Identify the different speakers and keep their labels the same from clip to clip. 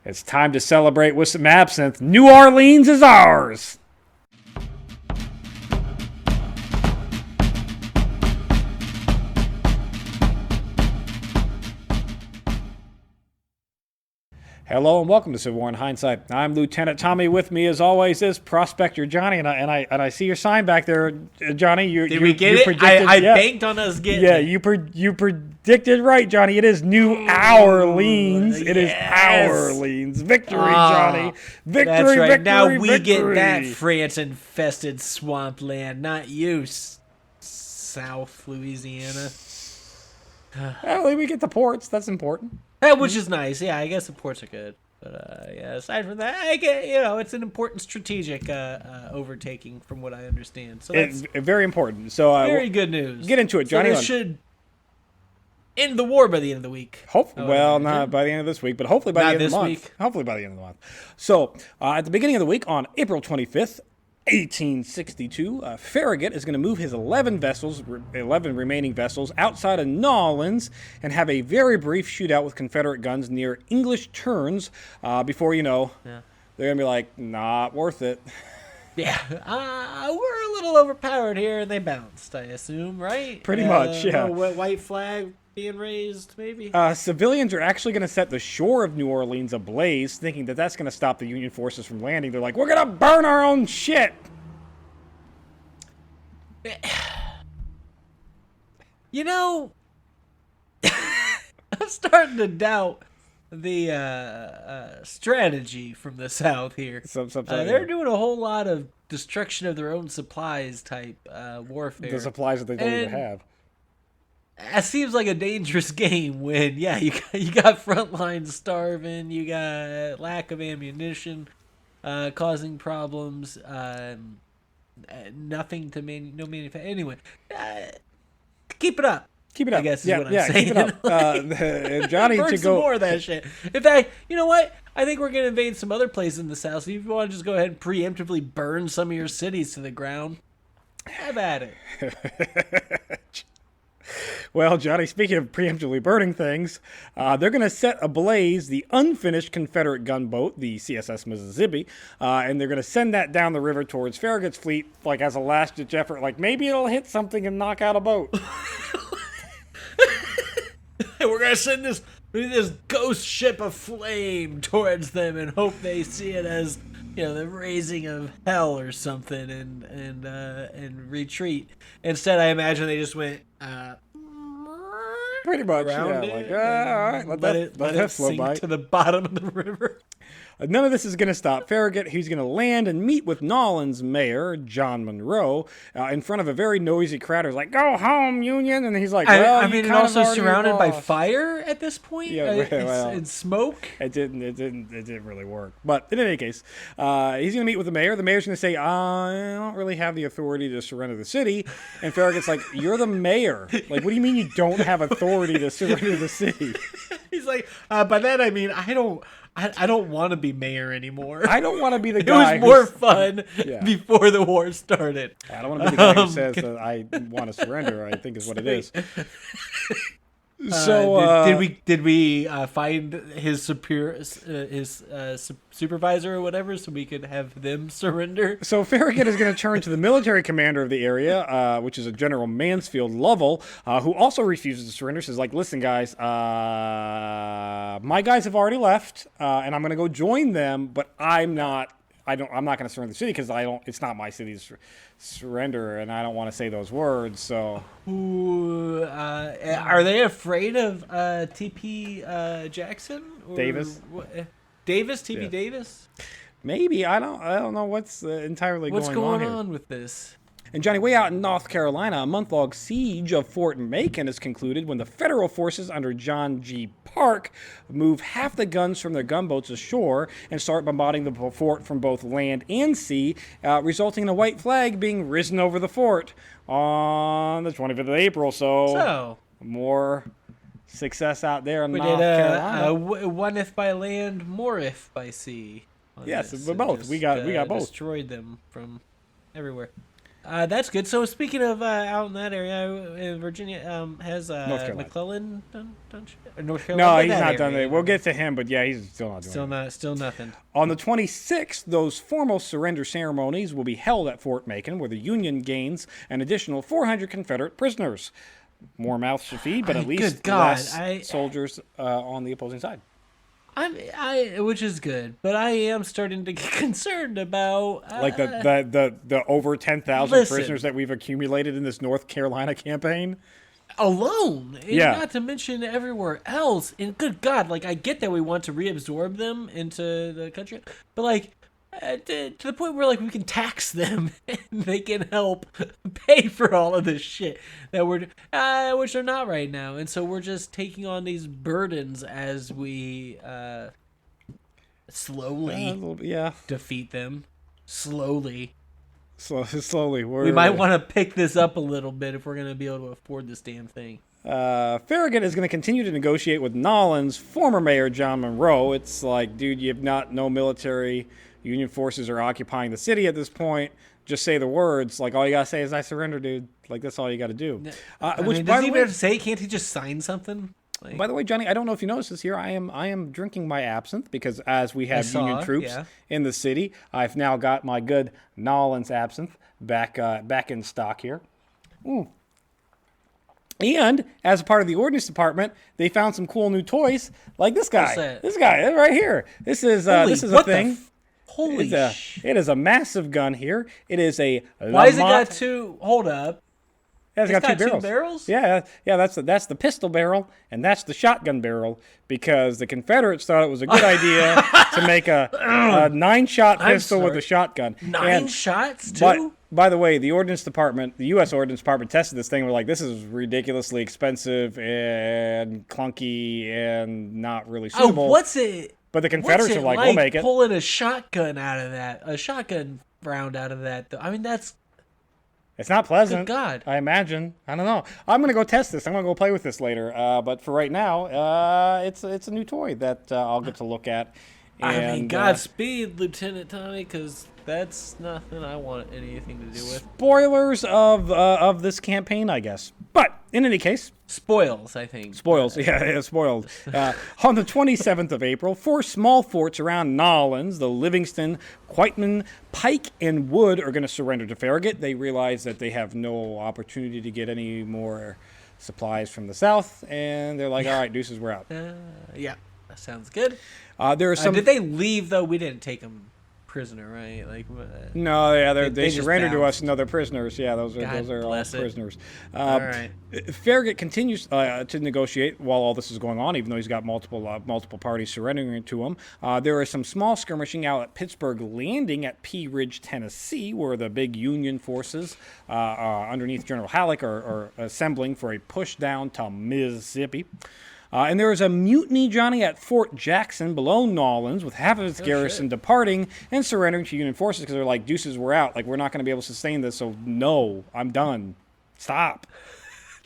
Speaker 1: It's time to celebrate with some absinthe. New Orleans is ours! Hello and welcome to Civil War in Hindsight. I'm Lieutenant Tommy. With me, as always, is Prospector Johnny, and I see your sign back there, Johnny.
Speaker 2: Did we get it? I banked on us getting it.
Speaker 1: You predicted right, Johnny. It is New Orleans. It is Orleans. Victory, Johnny. Victory,
Speaker 2: that's right.
Speaker 1: Victory,
Speaker 2: now we
Speaker 1: victory.
Speaker 2: get that France-infested swampland, not you, South Louisiana.
Speaker 1: Well, we get the ports. That's important.
Speaker 2: Which is nice. Yeah, I guess the ports are good. But yeah, aside from that, I get, it's an important strategic overtaking from what I understand. So that's
Speaker 1: very important. So
Speaker 2: very good news.
Speaker 1: Get into it, Johnny.
Speaker 2: So this should end the war by the end of the week.
Speaker 1: Well, not by the end of this week, but hopefully by the end of the month.
Speaker 2: Week.
Speaker 1: Hopefully by the end of the month. So at the beginning of the week, on April 25th, 1862, Farragut is going to move his 11 remaining vessels outside of New Orleans and have a very brief shootout with Confederate guns near English Turns before, they're going to be like, not worth it.
Speaker 2: Yeah, we're a little overpowered here, and they bounced, I assume, right?
Speaker 1: Pretty much, yeah.
Speaker 2: White flag being raised, maybe?
Speaker 1: Civilians are actually going to set the shore of New Orleans ablaze, thinking that that's going to stop the Union forces from landing. They're like, we're going to burn our own shit!
Speaker 2: I'm starting to doubt the strategy from the South here. They're doing a whole lot of destruction of their own supplies type warfare.
Speaker 1: The supplies that they don't even have.
Speaker 2: It seems like a dangerous game when, you got front lines starving, you got lack of ammunition causing problems, nothing to no manufacture. Anyway, keep it up.
Speaker 1: Keep it up.
Speaker 2: I guess is what I'm saying.
Speaker 1: Keep it up. Johnny,
Speaker 2: burn
Speaker 1: to
Speaker 2: some
Speaker 1: go
Speaker 2: more of that shit. In fact, you know what? I think we're going to invade some other places in the South. So if you want to just go ahead and preemptively burn some of your cities to the ground, have at it.
Speaker 1: Well, Johnny, speaking of preemptively burning things, they're going to set ablaze the unfinished Confederate gunboat, the CSS Mississippi, and they're going to send that down the river towards Farragut's fleet, like as a last-ditch effort. Like, maybe it'll hit something and knock out a boat.
Speaker 2: We're going to send this ghost ship of flame towards them and hope they see it as, the raising of hell or something and retreat. Instead, I imagine they just went
Speaker 1: pretty much,
Speaker 2: around
Speaker 1: all
Speaker 2: right, let it sink to the bottom of the river.
Speaker 1: None of this is going to stop Farragut. He's going to land and meet with Nolens mayor, John Monroe, in front of a very noisy crowd. He's like, go home, Union. And he's like, well,
Speaker 2: it's also surrounded by fire at this point.
Speaker 1: Yeah,
Speaker 2: and smoke.
Speaker 1: It didn't really work. But in any case, he's going to meet with the mayor. The mayor's going to say, I don't really have the authority to surrender the city. And Farragut's like, you're the mayor. Like, what do you mean you don't have authority to surrender the city?
Speaker 2: He's like, by that I mean, I don't want to be mayor anymore.
Speaker 1: I don't want to be the guy.
Speaker 2: It was more fun before the war started.
Speaker 1: I don't want to be the guy who says that I want to surrender, I think is what it is. So
Speaker 2: did we find his supervisor or whatever so we could have them surrender?
Speaker 1: So Farragut is going to turn to the military commander of the area, which is a General Mansfield Lovell, who also refuses to surrender. Says like, listen, guys, my guys have already left, and I'm going to go join them, but I'm not going to surrender the city because it's not my city's surrender, and I don't want to say those words. So,
Speaker 2: are they afraid of T.P. Jackson? Or
Speaker 1: Davis?
Speaker 2: T.P. Davis?
Speaker 1: Maybe I don't know what's entirely
Speaker 2: going on here.
Speaker 1: What's going
Speaker 2: on with this?
Speaker 1: And Johnny, way out in North Carolina, a month-long siege of Fort Macon is concluded when the federal forces under John G. Parke move half the guns from their gunboats ashore and start bombarding the fort from both land and sea, resulting in a white flag being risen over the fort on the 25th of April. So more success out there in North Carolina.
Speaker 2: One if by land, more if by sea.
Speaker 1: Yes, but both. We got both.
Speaker 2: Destroyed them from everywhere. That's good. So speaking of out in that area, Virginia has
Speaker 1: North Carolina.
Speaker 2: McClellan done shit? Or North
Speaker 1: No,
Speaker 2: Carolina?
Speaker 1: he's
Speaker 2: That
Speaker 1: not done
Speaker 2: area,
Speaker 1: it. We'll get to him, but yeah, he's still not doing
Speaker 2: Still
Speaker 1: it.
Speaker 2: not. Still nothing.
Speaker 1: On the 26th, those formal surrender ceremonies will be held at Fort Macon, where the Union gains an additional 400 Confederate prisoners. More mouths to feed, but at least
Speaker 2: good God,
Speaker 1: less soldiers on the opposing side.
Speaker 2: Which is good, but I am starting to get concerned about
Speaker 1: Like the over 10,000
Speaker 2: listen.
Speaker 1: prisoners that we've accumulated in this North Carolina campaign.
Speaker 2: alone, and
Speaker 1: Yeah.
Speaker 2: not to mention everywhere else. And good God, like I get that we want to reabsorb them into the country, but like to the point where like we can tax them and they can help pay for all of this shit that we're which they're not right now. And so we're just taking on these burdens as we slowly
Speaker 1: Yeah,
Speaker 2: defeat them. Slowly.
Speaker 1: slowly.
Speaker 2: We might want to pick this up a little bit if we're going to be able to afford this damn thing.
Speaker 1: Farragut is going to continue to negotiate with Nollins, former mayor John Monroe. It's like, dude, you have no military. Union forces are occupying the city at this point. Just say the words. Like, all you got to say is, I surrender, dude. Like, that's all you got to do.
Speaker 2: Which, does he even have to say? Can't he just sign something? Like,
Speaker 1: by the way, Johnny, I don't know if you noticed this here. I am drinking my absinthe because as we have Union troops in the city, I've now got my good Nollins absinthe back in stock here. And as a part of the Ordnance Department, they found some cool new toys, like this guy.
Speaker 2: What's that?
Speaker 1: This guy right here. This is a thing.
Speaker 2: Holy shit.
Speaker 1: It is a massive gun here. It is a
Speaker 2: Why has it got two? Hold up.
Speaker 1: Yeah, it's got two
Speaker 2: barrels?
Speaker 1: Yeah, that's the pistol barrel, and that's the shotgun barrel, because the Confederates thought it was a good idea to make a 9-shot pistol with a shotgun.
Speaker 2: Nine shots, too?
Speaker 1: But, by the way, the Ordnance Department, the U.S. Ordnance Department tested this thing and were like, this is ridiculously expensive and clunky and not really suitable.
Speaker 2: Oh, what's it?
Speaker 1: But the Confederates are like, we'll make it.
Speaker 2: Pulling a shotgun out of that, a shotgun round out of that. I mean, that's...
Speaker 1: It's not pleasant.
Speaker 2: Good God.
Speaker 1: I imagine. I don't know. I'm going to go test this. I'm going to go play with this later. But for right now, it's a new toy that I'll get to look at. And,
Speaker 2: I mean, Godspeed, Lieutenant Tommy, because that's nothing I want anything to do with.
Speaker 1: Spoilers of this campaign, I guess. But in any case,
Speaker 2: spoils, I think.
Speaker 1: Spoils, yeah, spoiled. On the 27th of April, 4 small forts around Nollins, the Livingston, Quitman, Pike, and Wood, are going to surrender to Farragut. They realize that they have no opportunity to get any more supplies from the south, and they're like, all right, deuces, we're out.
Speaker 2: Yeah, that sounds good.
Speaker 1: There are some.
Speaker 2: Did they leave, though? We didn't take them prisoner, right? Like
Speaker 1: no, yeah, they surrendered to us.
Speaker 2: bounced.
Speaker 1: No, they're prisoners. Yeah, those are all
Speaker 2: bless it.
Speaker 1: prisoners.
Speaker 2: All right.
Speaker 1: Farragut continues to negotiate while all this is going on, even though he's got multiple parties surrendering to him. There is some small skirmishing out at Pittsburgh Landing at Pea Ridge, Tennessee, where the big Union forces underneath General Halleck are assembling for a push down to Mississippi. And there is a mutiny, Johnny, at Fort Jackson below Nollins, with half of its garrison departing and surrendering to Union forces because they're like, deuces, we're out. Like, we're not going to be able to sustain this, so no, I'm done. Stop.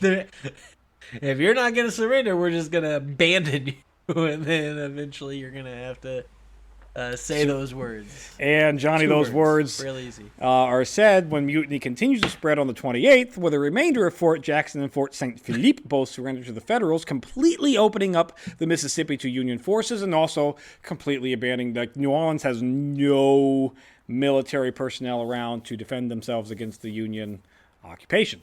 Speaker 2: If you're not going to surrender, we're just going to abandon you, and then eventually you're going to have to say those words.
Speaker 1: And, Johnny, those words
Speaker 2: real easy.
Speaker 1: Are said when mutiny continues to spread on the 28th, with the remainder of Fort Jackson and Fort St. Philippe both surrendered to the Federals, completely opening up the Mississippi to Union forces and also completely abandoning. Like, New Orleans has no military personnel around to defend themselves against the Union occupation.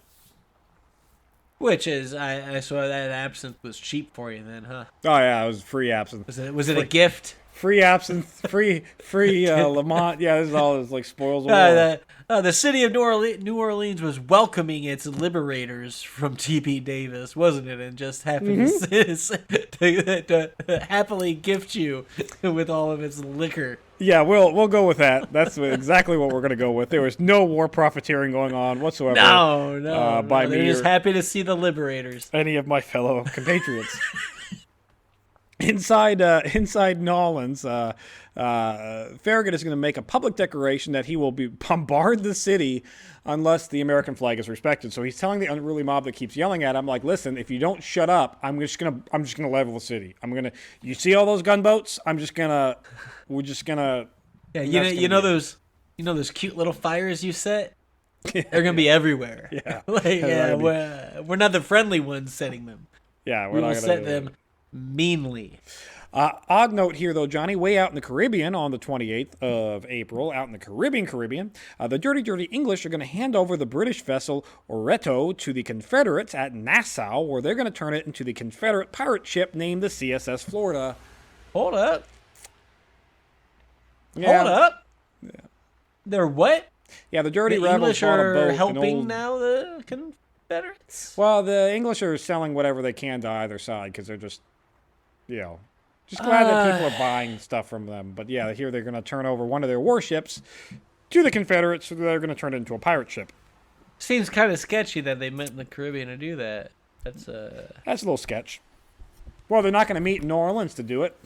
Speaker 2: Which is, I saw that absinthe was cheap for you then, huh?
Speaker 1: Oh, yeah, it was free absinthe.
Speaker 2: Was it a gift?
Speaker 1: Free absinthe, free Lamont. Yeah, this is all this like spoils the war.
Speaker 2: The city of New Orleans was welcoming its liberators from T.P. Davis, wasn't it? And just happy to happily gift you with all of its liquor.
Speaker 1: Yeah, we'll go with that. That's exactly what we're going to go with. There was no war profiteering going on whatsoever.
Speaker 2: No. They're just happy to see the liberators.
Speaker 1: Any of my fellow compatriots. Inside Nollins, Farragut is going to make a public declaration that he will bombard the city unless the American flag is respected. So he's telling the unruly mob that keeps yelling at him, like, listen, if you don't shut up, I'm just gonna level the city. You see all those gunboats? We're just gonna.
Speaker 2: Yeah, you know those cute little fires you set. They're gonna be everywhere.
Speaker 1: Yeah.
Speaker 2: We're not the friendly ones setting them.
Speaker 1: Yeah,
Speaker 2: We will set them meanly.
Speaker 1: Odd note here, though, Johnny, way out in the Caribbean on the 28th of April, out in the Caribbean, the dirty English are going to hand over the British vessel Oreto to the Confederates at Nassau, where they're going to turn it into the Confederate pirate ship named the CSS Florida.
Speaker 2: Hold up.
Speaker 1: Yeah.
Speaker 2: Hold up. Yeah. They're what?
Speaker 1: Yeah, the dirty
Speaker 2: the
Speaker 1: rebels
Speaker 2: English
Speaker 1: bought a
Speaker 2: are
Speaker 1: boat,
Speaker 2: helping now the Confederates?
Speaker 1: Well, the English are selling whatever they can to either side because they're just, just glad that people are buying stuff from them. But yeah, here they're going to turn over one of their warships to the Confederates. So they're going to turn it into a pirate ship.
Speaker 2: Seems kind of sketchy that they met in the Caribbean to do that. That's a
Speaker 1: little sketch. Well, they're not going to meet in New Orleans to do it.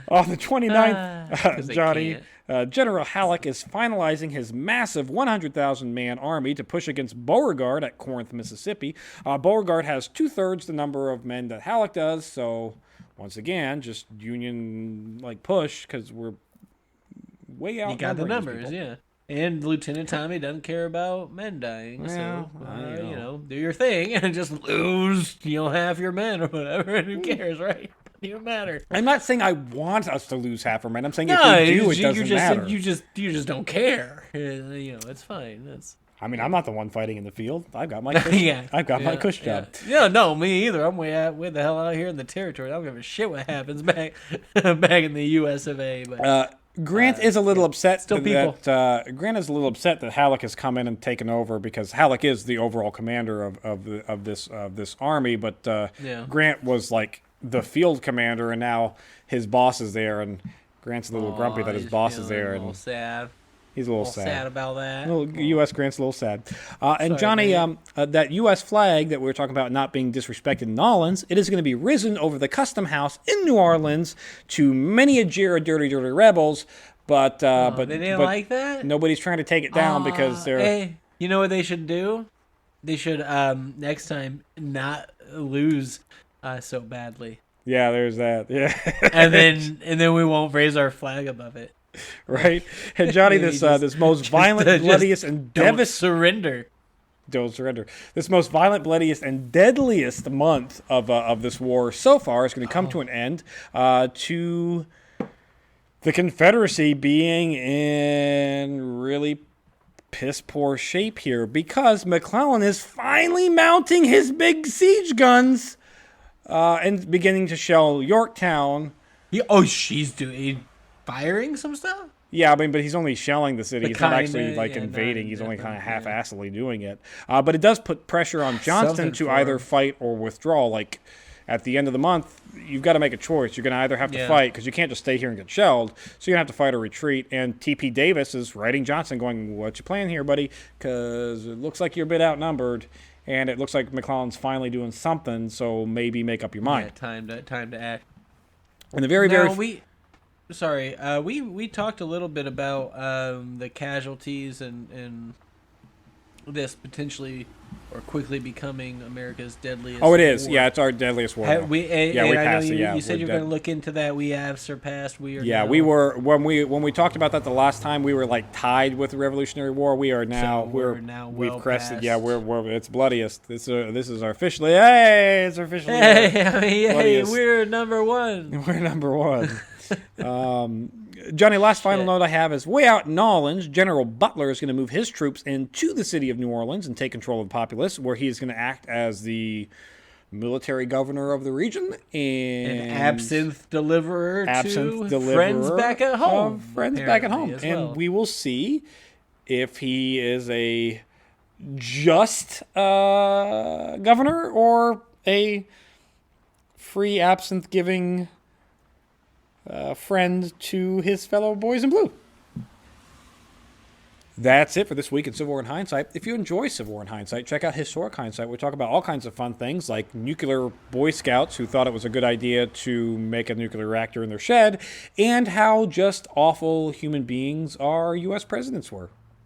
Speaker 1: On the 29th, Johnny, General Halleck is finalizing his massive 100,000-man army to push against Beauregard at Corinth, Mississippi. Beauregard has 2/3 the number of men that Halleck does, so once again, just Union push because we're way out.
Speaker 2: You got the numbers, yeah. And Lieutenant Tommy doesn't care about men dying, so do your thing and just lose, half your men or whatever. And who cares, right? Even matter.
Speaker 1: I'm not saying I want us to lose half our men. I'm saying if we do, it doesn't matter.
Speaker 2: You just don't care. It's fine.
Speaker 1: I'm not the one fighting in the field. I've got my cush. I've got my cush job.
Speaker 2: Yeah, no, me either. I'm way the hell out here in the territory. I don't give a shit what happens back in the U.S. of A. But
Speaker 1: Grant is a little upset.
Speaker 2: Grant
Speaker 1: is a little upset that Halleck has come in and taken over because Halleck is the overall commander of this army. But Grant was the field commander, and now his boss is there, and Grant's a little grumpy that his boss is there.
Speaker 2: A little sad.
Speaker 1: He's a little sad
Speaker 2: about that.
Speaker 1: U.S. Grant's a little sad. And Johnny, that U.S. flag that we were talking about not being disrespected in New Orleans, it is going to be risen over the Custom House in New Orleans to many a jeer of dirty rebels. But
Speaker 2: they didn't like that?
Speaker 1: Nobody's trying to take it down because they're...
Speaker 2: Hey, you know what they should do? They should, next time, not lose so badly.
Speaker 1: Yeah, there's that. Yeah.
Speaker 2: and then we won't raise our flag above it.
Speaker 1: Right. And Johnny, this most violent, bloodiest, and
Speaker 2: surrender.
Speaker 1: Don't surrender. This most violent, bloodiest, and deadliest month of this war so far is going to come to an end to the Confederacy being in really piss poor shape here because McClellan is finally mounting his big siege guns and beginning to shell Yorktown.
Speaker 2: She's firing some stuff?
Speaker 1: Yeah, but he's only shelling the city. He's not actually invading. He's only kind of half-assedly doing it. But it does put pressure on Johnston to either fight or withdraw. At the end of the month, you've got to make a choice. You're going to either have to fight because you can't just stay here and get shelled. So you're going to have to fight or retreat. And T.P. Davis is writing Johnston going, "What you plan here, buddy? Because it looks like you're a bit outnumbered. And it looks like McClellan's finally doing something. So maybe make up your mind."
Speaker 2: Yeah, time to act.
Speaker 1: And
Speaker 2: we talked a little bit about the casualties and this potentially or quickly becoming America's deadliest.
Speaker 1: Oh, it is.
Speaker 2: War.
Speaker 1: Yeah, it's our deadliest war.
Speaker 2: We
Speaker 1: passed it.
Speaker 2: You said you were going to look into that. We have surpassed. We are.
Speaker 1: Yeah,
Speaker 2: now,
Speaker 1: we were when we talked about that the last time. We were tied with the Revolutionary War. We are now. We've crested.
Speaker 2: Past.
Speaker 1: Yeah, we're it's bloodiest. This is our officially. Hey, it's officially.
Speaker 2: Hey, we're number one.
Speaker 1: We're number one. Johnny, last final note I have is way out in New Orleans, General Butler is going to move his troops into the city of New Orleans and take control of the populace, where he is going to act as the military governor of the region and
Speaker 2: absinthe deliverer to friends back at home.
Speaker 1: And we will see if he is a just governor or a free absinthe giving friend to his fellow boys in blue. That's it for this week in Civil War in Hindsight. If you enjoy Civil War in Hindsight, check out Historic Hindsight. We talk about all kinds of fun things like nuclear Boy Scouts who thought it was a good idea to make a nuclear reactor in their shed, and how just awful human beings our U.S. presidents were.